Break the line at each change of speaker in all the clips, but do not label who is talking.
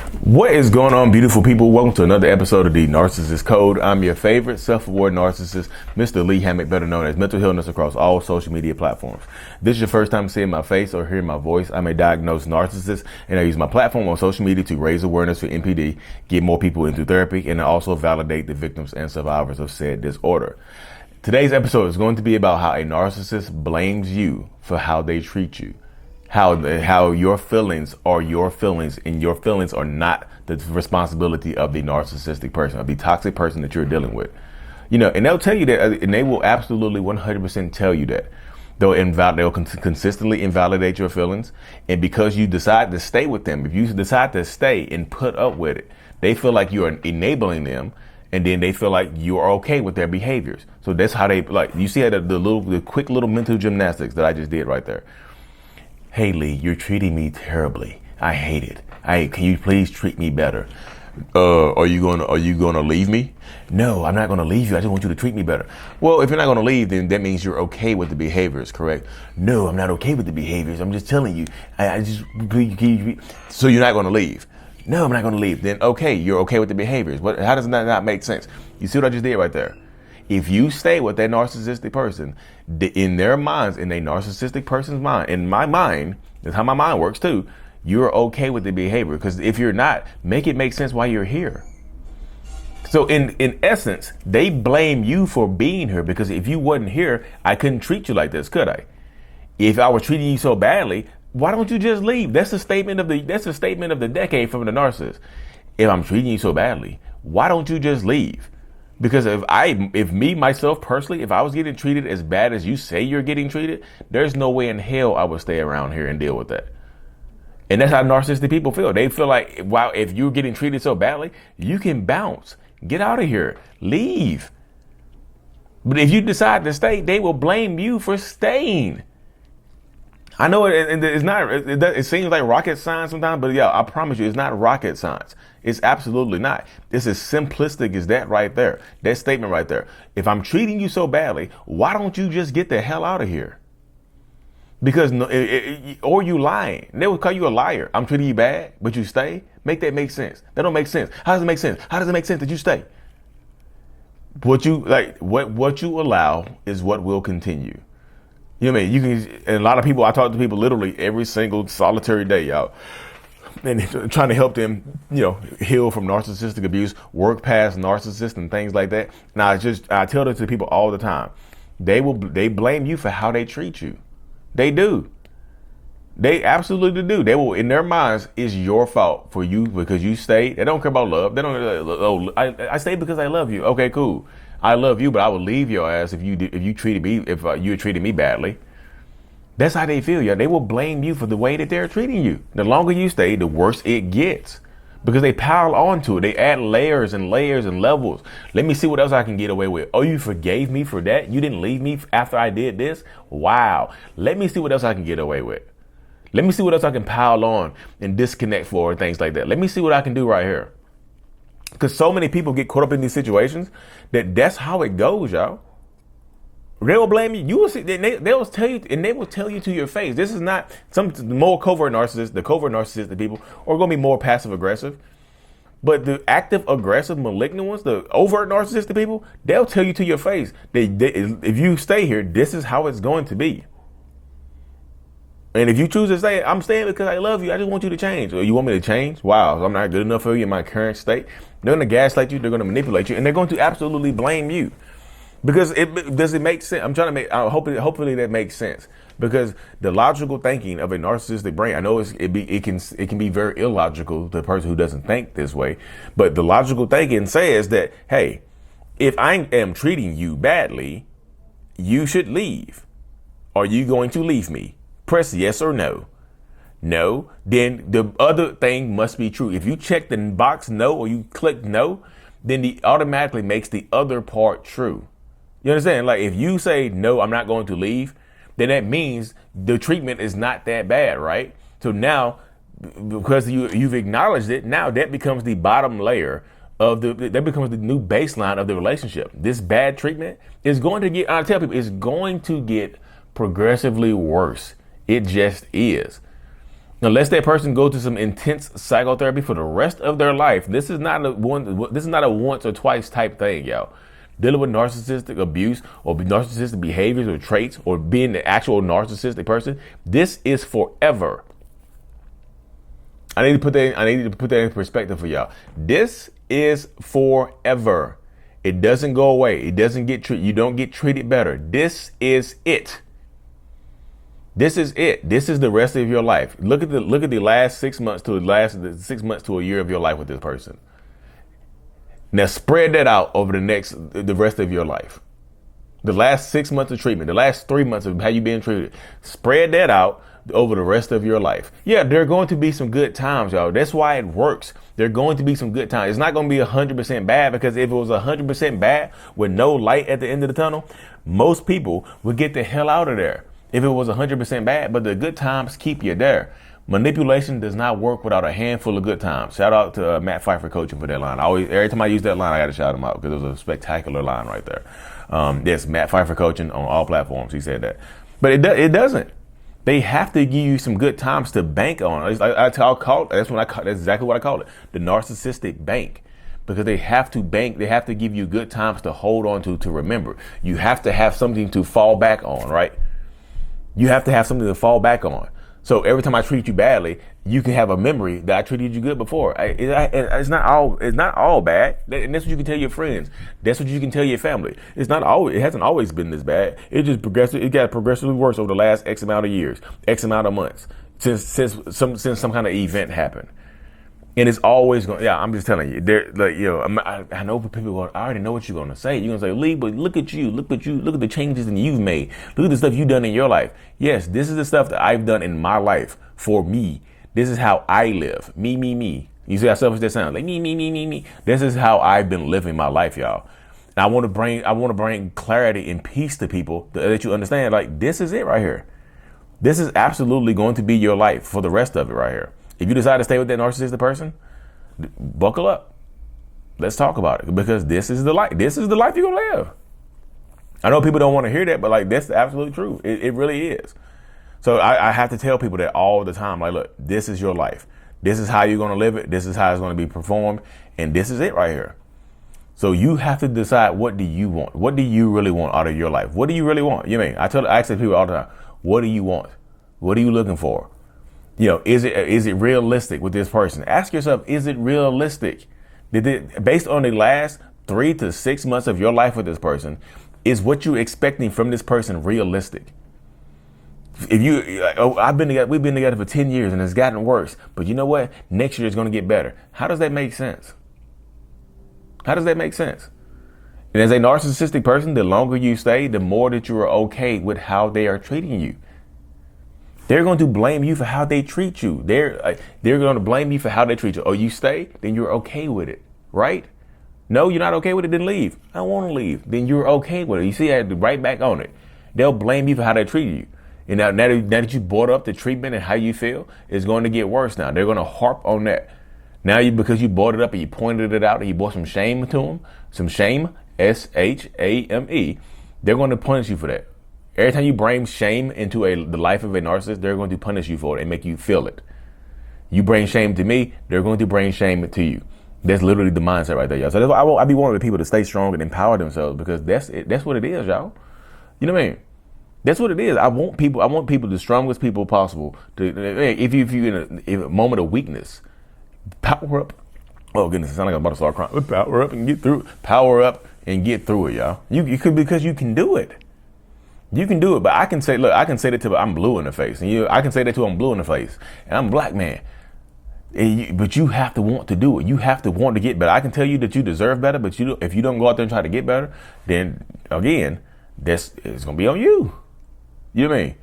What is going on, beautiful people? Welcome to another episode of the Narcissists Code. I'm your favorite self-aware narcissist, Mr. Lee Hammock, better known as Mental Illness across all social media platforms. If this is your first time seeing my face or hearing my voice, I'm a diagnosed narcissist, and I use my platform on social media to raise awareness for NPD, get more people into therapy, and also validate the victims and survivors of said disorder. Today's episode is going to be about how a narcissist blames you for how they treat you. How your feelings are your feelings, and your feelings are not the responsibility of the narcissistic person, of the toxic person that you're dealing with. You know, and they'll tell you that, and they will absolutely 100% tell you that. They'll consistently invalidate your feelings, and because you decide to stay with them, if you decide to stay and put up with it, they feel like you are enabling them, and then they feel like you are okay with their behaviors. So that's how they, like, you see the quick little mental gymnastics that I just did right there. Hey Lee, you're treating me terribly. I hate it. Can you please treat me better? Are you gonna leave me? No, I'm not gonna leave you. I just want you to treat me better. Well, if you're not gonna leave, then that means you're okay with the behaviors, correct? No, I'm not okay with the behaviors. I'm just telling you. So you're not gonna leave? No, I'm not gonna leave. Then okay, you're okay with the behaviors. How does that not make sense? You see what I just did right there? If you stay with that narcissistic person, in their minds, in a narcissistic person's mind, in my mind, that's how my mind works too, you're okay with the behavior. Because if you're not, make it make sense why you're here. So in essence, they blame you for being here, because if you wasn't here, I couldn't treat you like this, could I? If I was treating you so badly, why don't you just leave? That's a statement of the decade from the narcissist. If I'm treating you so badly, why don't you just leave? Because if me, myself, personally, if I was getting treated as bad as you say you're getting treated, there's no way in hell I would stay around here and deal with that. And that's how narcissistic people feel. They feel like, wow, if you're getting treated so badly, you can bounce, get out of here, leave. But if you decide to stay, they will blame you for staying. I know it's not, it seems like rocket science sometimes, but yeah, I promise you, it's not rocket science. It's absolutely not. It's as simplistic as that right there. That statement right there. If I'm treating you so badly, why don't you just get the hell out of here? Because, or you lying. They will call you a liar. I'm treating you bad, but you stay. Make that make sense. That don't make sense. How does it make sense? How does it make sense that you stay? What you allow is what will continue. You know what I mean? You can, and a lot of people, I talk to people literally every single solitary day, y'all, and trying to help them, heal from narcissistic abuse, work past narcissists and things like that. Now, I tell this to people all the time. They blame you for how they treat you. They do. They absolutely do. They will, in their minds, it's your fault for you because you stayed. They don't care about love. They don't. I stayed because I love you. Okay, cool. I love you, but I would leave your ass if you treated me badly. That's how they feel, yeah. They will blame you for the way that they're treating you. The longer you stay, the worse it gets, because they pile onto it. They add layers and layers and levels. Let me see what else I can get away with. Oh, you forgave me for that? You didn't leave me after I did this? Wow. Let me see what else I can get away with. Let me see what else I can pile on and disconnect for and things like that. Let me see what I can do right here. Because so many people get caught up in these situations that's how it goes, y'all. They will blame you. You will see. They will tell you, and they will tell you to your face. This is not some more covert narcissists. The covert narcissistic people are going to be more passive aggressive. But the active aggressive malignant ones, the overt narcissistic people, they'll tell you to your face. If you stay here, this is how it's going to be. And if you choose to say, I'm staying because I love you, I just want you to change. Or you want me to change? Wow, I'm not good enough for you in my current state. They're going to gaslight you. They're going to manipulate you. And they're going to absolutely blame you. Because does it make sense? I'm trying to make, hopefully that makes sense. Because the logical thinking of a narcissistic brain, I know it can be very illogical to the person who doesn't think this way. But the logical thinking says that, hey, if I am treating you badly, you should leave. Are you going to leave me? Press yes or no. No, then the other thing must be true. If you check the box no or you click no, then it automatically makes the other part true. You understand? Like if you say no, I'm not going to leave, then that means the treatment is not that bad, right? So now, because you've acknowledged it, now that becomes the bottom layer that becomes the new baseline of the relationship. This bad treatment is going to get, I tell people, it's going to get progressively worse. It just is. Unless that person goes to some intense psychotherapy for the rest of their life, this is not a once or twice type thing, y'all. Dealing with narcissistic abuse or narcissistic behaviors or traits or being the actual narcissistic person, this is forever. I need to put that in perspective for y'all. This is forever. It doesn't go away. It doesn't get treated. You don't get treated better. This is it. This is it. This is the rest of your life. Look at the last 6 months to a year of your life with this person. Now spread that out over the rest of your life. The last 6 months of treatment, the last 3 months of how you being treated. Spread that out over the rest of your life. Yeah, there are going to be some good times, y'all. That's why it works. There are going to be some good times. It's not going to be 100% bad, because if it was 100% bad with no light at the end of the tunnel, most people would get the hell out of there. If it was 100% bad, but the good times keep you there. Manipulation does not work without a handful of good times. Shout out to Matt Pfeiffer coaching for that line. Every time I use that line, I got to shout him out because it was a spectacular line right there. Yes, Matt Pfeiffer coaching on all platforms. He said that, but it doesn't. They have to give you some good times to bank on. That's exactly what I call it. The narcissistic bank. Because they have to bank, they have to give you good times to hold on to remember. You have to have something to fall back on, right? You have to have something to fall back on. So every time I treat you badly, you can have a memory that I treated you good before. It's not all bad. And that's what you can tell your friends. That's what you can tell your family. It hasn't always been this bad. It got progressively worse over the last X amount of years, X amount of months, since some kind of event happened. And it's always going. Yeah, I'm just telling you. I know people. I already know what you're going to say. You're going to say, Lee, but look at you. Look at the changes that you've made. Look at the stuff you've done in your life. Yes, this is the stuff that I've done in my life for me. This is how I live. Me. You see how selfish that sounds? Like me. This is how I've been living my life, y'all. And I want to bring clarity and peace to people to let you understand. Like, this is it right here. This is absolutely going to be your life for the rest of it right here. If you decide to stay with that narcissistic person, buckle up. Let's talk about it, because this is the life. This is the life you're gonna live. I know people don't want to hear that, but like, that's the absolute truth. It really is. So I have to tell people that all the time. Like, look, this is your life. This is how you're gonna live it. This is how it's gonna be performed, and this is it right here. So you have to decide, what do you want? What do you really want out of your life? What do you really want? You mean I ask people all the time, what do you want? What are you looking for? Is it realistic with this person? Ask yourself, is it realistic? Based on the last 3 to 6 months of your life with this person, is what you're expecting from this person realistic? If we've been together for 10 years and it's gotten worse, but you know what? Next year it's going to get better. How does that make sense? How does that make sense? And as a narcissistic person, the longer you stay, the more that you are okay with how they are treating you. They're going to blame you for how they treat you. They're going to blame you for how they treat you. Oh, you stay? Then you're okay with it, right? No, you're not okay with it, then leave. I don't want to leave. Then you're okay with it. You see, I had to right back on it. They'll blame you for how they treat you. And now that you brought up the treatment and how you feel, it's going to get worse now. They're going to harp on that. Now, because you brought it up and you pointed it out and you brought some shame to them, some shame, S-H-A-M-E, they're going to punish you for that. Every time you bring shame into the life of a narcissist, they're going to punish you for it and make you feel it. You bring shame to me, they're going to bring shame to you. That's literally the mindset right there, y'all. So that's why I be wanting people to stay strong and empower themselves, because that's it. That's what it is, y'all. You know what I mean? That's what it is. I want people, the strongest people possible. If you're in a moment of weakness, power up. Oh goodness, it sounds like I'm about to start crying. Power up and get through it. Power up and get through it, y'all. You could, because you can do it. You can do it, but I can say that to I'm blue in the face, and I can say that to I'm blue in the face, and I'm a black man. But you have to want to do it. You have to want to get better. I can tell you that you deserve better, but if you don't go out there and try to get better, then again, it's gonna be on you. You know what I mean?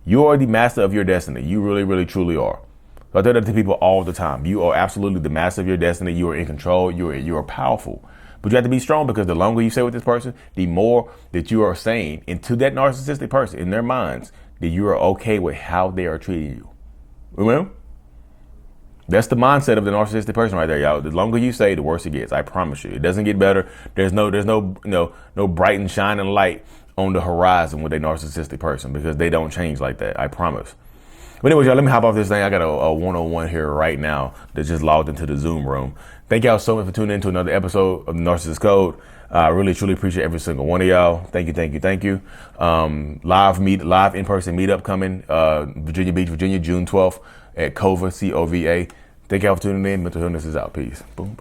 You are the master of your destiny. You really, really, truly are. I tell that to people all the time. You are absolutely the master of your destiny. You are in control. You are powerful. But you have to be strong, because the longer you stay with this person, the more that you are saying into that narcissistic person, in their minds, that you are okay with how they are treating you. Remember? That's the mindset of the narcissistic person right there, y'all. The longer you stay, the worse it gets. I promise you. It doesn't get better. There's no bright and shining light on the horizon with a narcissistic person, because they don't change like that. I promise. But anyways, y'all, let me hop off this thing. I got a one-on-one here right now that just logged into the Zoom room. Thank y'all so much for tuning in to another episode of the Narcissists Code. I really, truly appreciate every single one of y'all. Thank you, thank you, thank you. Live in-person meetup coming, Virginia Beach, Virginia, June 12th at COVA, C-O-V-A. Thank y'all for tuning in. Mental Illness is out. Peace. Boom, boom.